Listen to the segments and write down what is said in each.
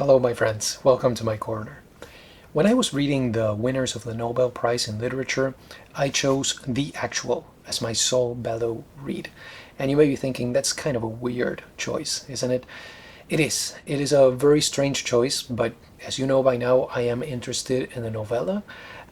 Hello, my friends. Welcome to my corner. When I was reading the winners of the Nobel Prize in Literature, I chose The Actual as my Saul Bellow read. And you may be thinking that's kind of a weird choice, isn't it? It is. It is a very strange choice, but as you know by now, I am interested in the novella.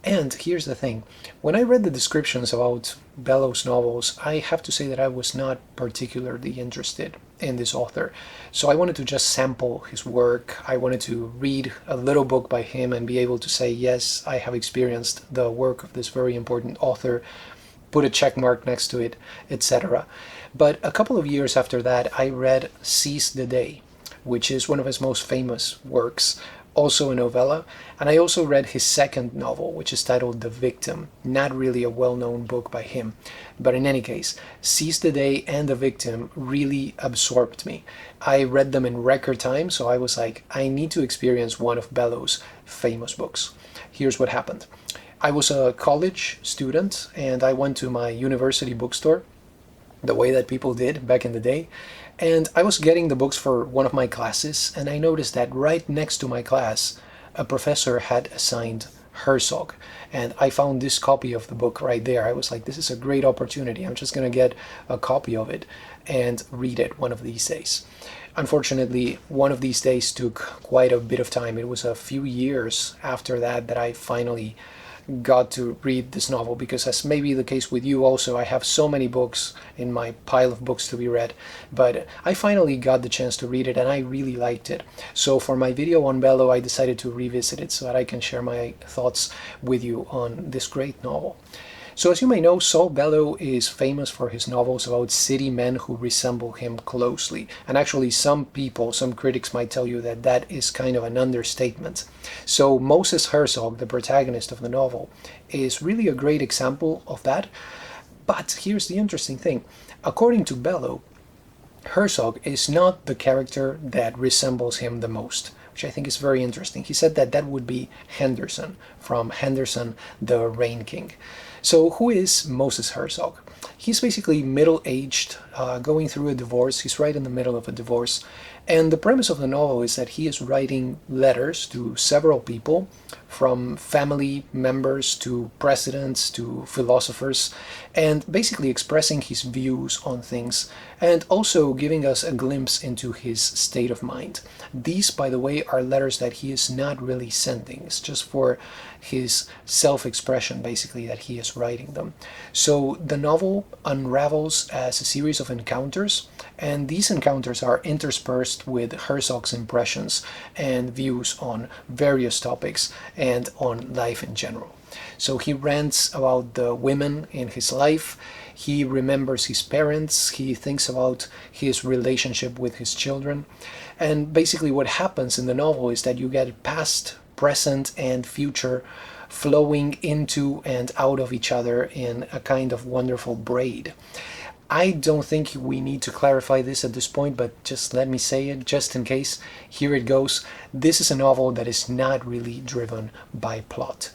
And here's the thing, when I read the descriptions about Bellow's novels, I have to say that I was not particularly interested in this author. So I wanted to just sample his work. I wanted to read a little book by him and be able to say, yes, I have experienced the work of this very important author, put a check mark next to it, etc. But a couple of years after that, I read Seize the Day, which is one of his most famous works, also a novella, and I also read his second novel, which is titled The Victim, not really a well-known book by him. But in any case, Seize the Day and The Victim really absorbed me. I read them in record time, so I was like, I need to experience one of Bellow's famous books. Here's what happened. I was a college student and I went to my university bookstore the way that people did back in the day. And I was getting the books for one of my classes, and I noticed that right next to my class, a professor had assigned Herzog. And I found this copy of the book right there. I was like, this is a great opportunity. I'm just going to get a copy of it and read it one of these days. Unfortunately, one of these days took quite a bit of time. It was a few years after that I finally got to read this novel, because as may be the case with you also, I have so many books in my pile of books to be read, but I finally got the chance to read it and I really liked it. So for my video on Bellow, I decided to revisit it so that I can share my thoughts with you on this great novel. So as you may know, Saul Bellow is famous for his novels about city men who resemble him closely. And actually some people, some critics might tell you that that is kind of an understatement. So Moses Herzog, the protagonist of the novel, is really a great example of that. But here's the interesting thing. According to Bellow, Herzog is not the character that resembles him the most, which I think is very interesting. He said that that would be Henderson from Henderson, the Rain King. So who is Moses Herzog? He's basically middle-aged, going through a divorce. He's right in the middle of a divorce. And the premise of the novel is that he is writing letters to several people, from family members to presidents to philosophers, and basically expressing his views on things and also giving us a glimpse into his state of mind. These, by the way, are letters that he is not really sending. It's just for his self-expression, basically, that he is writing them. So the novel unravels as a series of encounters, and these encounters are interspersed with Herzog's impressions and views on various topics and on life in general. So he rants about the women in his life, he remembers his parents, he thinks about his relationship with his children, and basically what happens in the novel is that you get past, present, and future flowing into and out of each other in a kind of wonderful braid. I don't think we need to clarify this at this point, but just let me say it just in case. Here it goes. This is a novel that is not really driven by plot.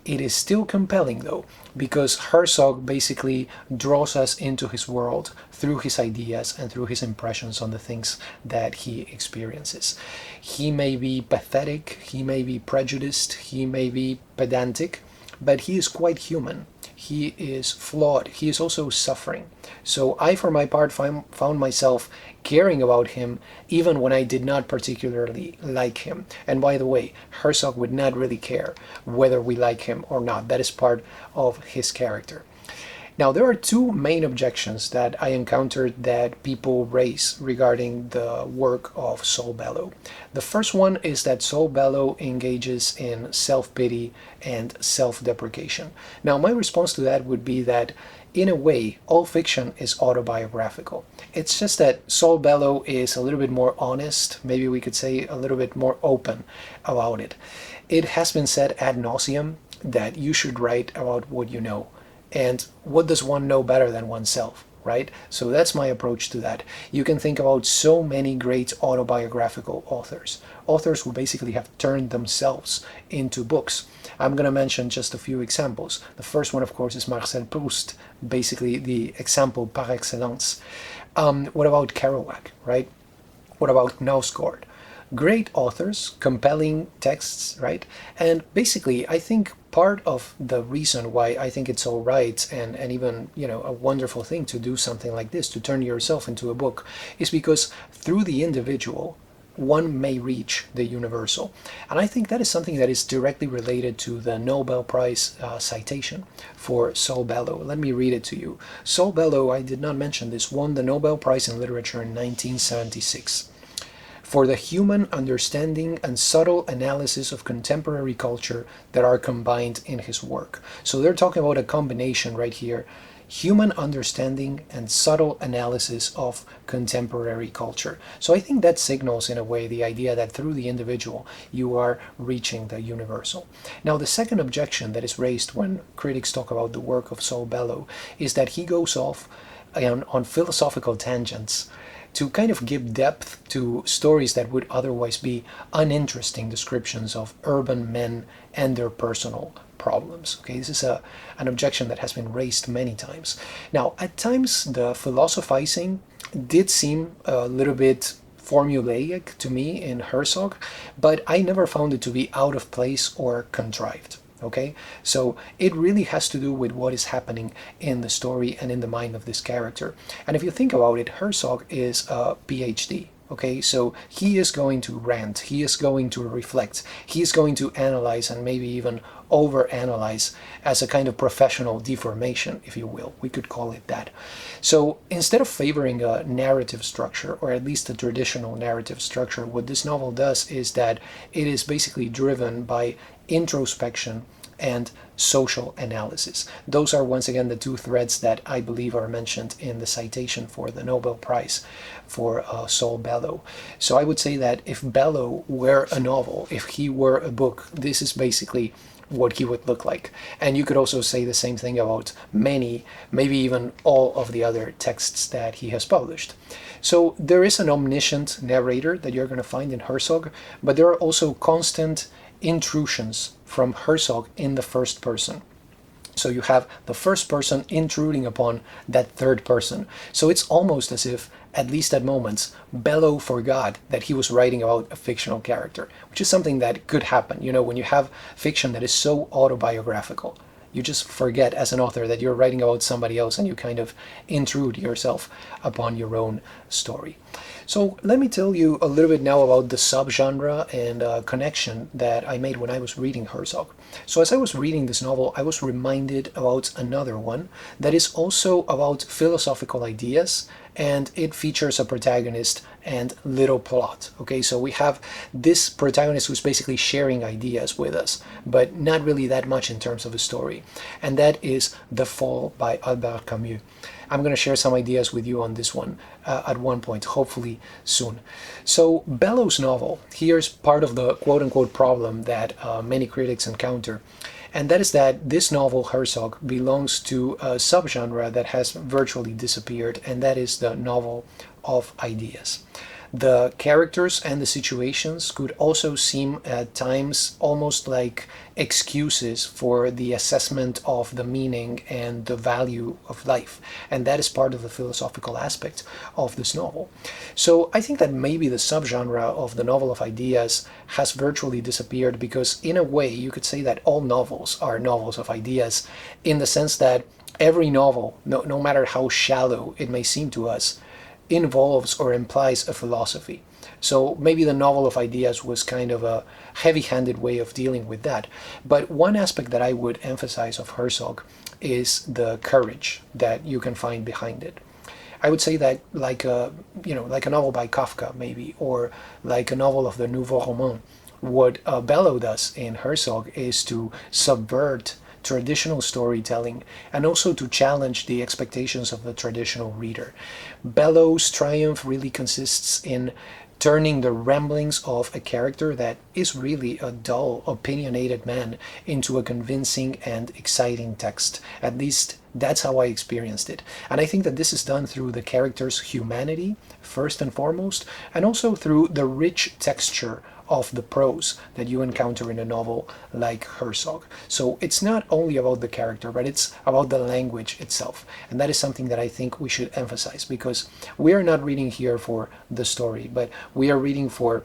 It is still compelling though, because Herzog basically draws us into his world through his ideas and through his impressions on the things that he experiences. He may be pathetic, he may be prejudiced, he may be pedantic, but he is quite human. He is flawed. He is also suffering. So I, for my part, found myself caring about him even when I did not particularly like him. And by the way, Herzog would not really care whether we like him or not. That is part of his character. Now, there are two main objections that I encountered that people raise regarding the work of Saul Bellow. The first one is that Saul Bellow engages in self-pity and self-deprecation. Now, my response to that would be that, in a way, all fiction is autobiographical. It's just that Saul Bellow is a little bit more honest, maybe we could say a little bit more open about it. It has been said ad nauseum that you should write about what you know. And what does one know better than oneself, right? So that's my approach to that. You can think about so many great autobiographical authors who basically have turned themselves into books. I'm going to mention just a few examples. The first one, of course, is Marcel Proust, basically the example par excellence. What about Kerouac, right? What about Knausgård? great authors, compelling texts, right? And basically, I think part of the reason why I think it's all right and even, a wonderful thing to do something like this, to turn yourself into a book, is because through the individual, one may reach the universal. And I think that is something that is directly related to the Nobel Prize citation for Saul Bellow. Let me read it to you. Saul Bellow, I did not mention this, won the Nobel Prize in Literature in 1976 for the human understanding and subtle analysis of contemporary culture that are combined in his work. So they're talking about a combination right here: human understanding and subtle analysis of contemporary culture. So I think that signals, in a way, the idea that through the individual you are reaching the universal. Now, the second objection that is raised when critics talk about the work of Saul Bellow is that he goes off on philosophical tangents to kind of give depth to stories that would otherwise be uninteresting descriptions of urban men and their personal problems. Okay, this is an objection that has been raised many times. Now, at times the philosophizing did seem a little bit formulaic to me in Herzog, but I never found it to be out of place or contrived. Okay, so it really has to do with what is happening in the story and in the mind of this character. And if you think about it, Herzog is a PhD. Okay, so he is going to rant, he is going to reflect, he is going to analyze and maybe even overanalyze as a kind of professional deformation, if you will. We could call it that. So instead of favoring a narrative structure, or at least a traditional narrative structure, what this novel does is that it is basically driven by introspection and social analysis. Those are, once again, the two threads that I believe are mentioned in the citation for the Nobel Prize for Saul Bellow. So I would say that if Bellow were a novel, if he were a book, this is basically what he would look like. And you could also say the same thing about many, maybe even all of the other texts that he has published. So there is an omniscient narrator that you're going to find in Herzog, but there are also constant intrusions from Herzog in the first person. So you have the first person intruding upon that third person. So it's almost as if, at least at moments, Bellow forgot that he was writing about a fictional character, which is something that could happen. When you have fiction that is so autobiographical, you just forget as an author that you're writing about somebody else and you kind of intrude yourself upon your own story. So let me tell you a little bit now about the subgenre and connection that I made when I was reading Herzog. So as I was reading this novel, I was reminded about another one that is also about philosophical ideas, and it features a protagonist and little plot. Okay, so we have this protagonist who's basically sharing ideas with us, but not really that much in terms of a story. And that is The Fall by Albert Camus. I'm going to share some ideas with you on this one at one point, hopefully soon. So Bellow's novel, here's part of the quote-unquote problem that many critics encounter. And that is that this novel, Herzog, belongs to a subgenre that has virtually disappeared, and that is the novel of ideas. The characters and the situations could also seem at times almost like excuses for the assessment of the meaning and the value of life. And that is part of the philosophical aspect of this novel. So I think that maybe the subgenre of the novel of ideas has virtually disappeared because, in a way, you could say that all novels are novels of ideas, in the sense that every novel, no matter how shallow it may seem to us, involves or implies a philosophy. So maybe the novel of ideas was kind of a heavy-handed way of dealing with that. But one aspect that I would emphasize of Herzog is the courage that you can find behind it. I would say that like a novel by Kafka maybe, or like a novel of the Nouveau Roman, what Bellow does in Herzog is to subvert traditional storytelling and also to challenge the expectations of the traditional reader. Bellow's triumph really consists in turning the ramblings of a character that is really a dull, opinionated man into a convincing and exciting text. At least that's how I experienced it. And I think that this is done through the character's humanity, first and foremost, and also through the rich texture of the prose that you encounter in a novel like Herzog. So it's not only about the character, but it's about the language itself. And that is something that I think we should emphasize, because we are not reading here for the story, but we are reading for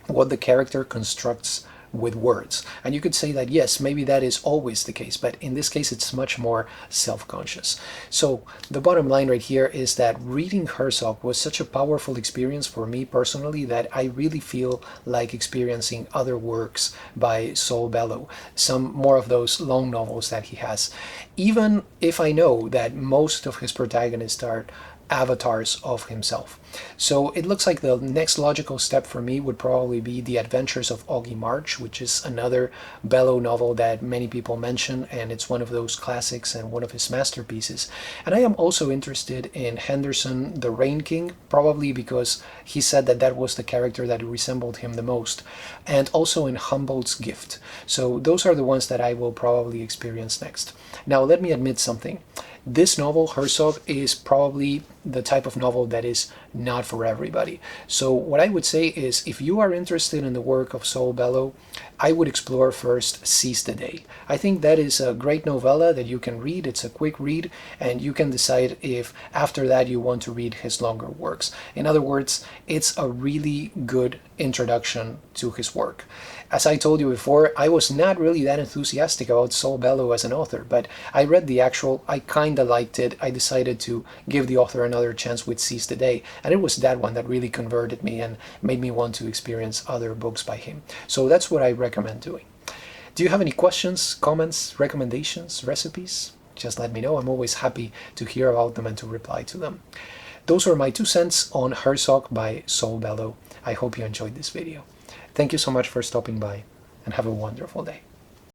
what the character constructs with words. And you could say that yes, maybe that is always the case, but in this case it's much more self-conscious. So the bottom line right here is that reading Herzog was such a powerful experience for me personally that I really feel like experiencing other works by Saul Bellow, some more of those long novels that he has, even if I know that most of his protagonists are avatars of himself. So it looks like the next logical step for me would probably be The Adventures of Augie March, which is another Bellow novel that many people mention, and it's one of those classics and one of his masterpieces. And I am also interested in Henderson, the Rain King, probably because he said that that was the character that resembled him the most, and also in Humboldt's Gift. So those are the ones that I will probably experience next. Now let me admit something. This novel, Herzog, is probably the type of novel that is not for everybody. So what I would say is, if you are interested in the work of Saul Bellow, I would explore first Seize the Day. I think that is a great novella that you can read. It's a quick read, and you can decide if after that you want to read his longer works. In other words, it's a really good introduction to his work. As I told you before, I was not really that enthusiastic about Saul Bellow as an author, but I read the actual, I kinda liked it. I decided to give the author another chance with Seize the Day, and it was that one that really converted me and made me want to experience other books by him. So that's what I recommend doing. Do you have any questions, comments, recommendations, recipes? Just let me know. I'm always happy to hear about them and to reply to them. Those were my 2 cents on Herzog by Saul Bellow. I hope you enjoyed this video. Thank you so much for stopping by, and have a wonderful day.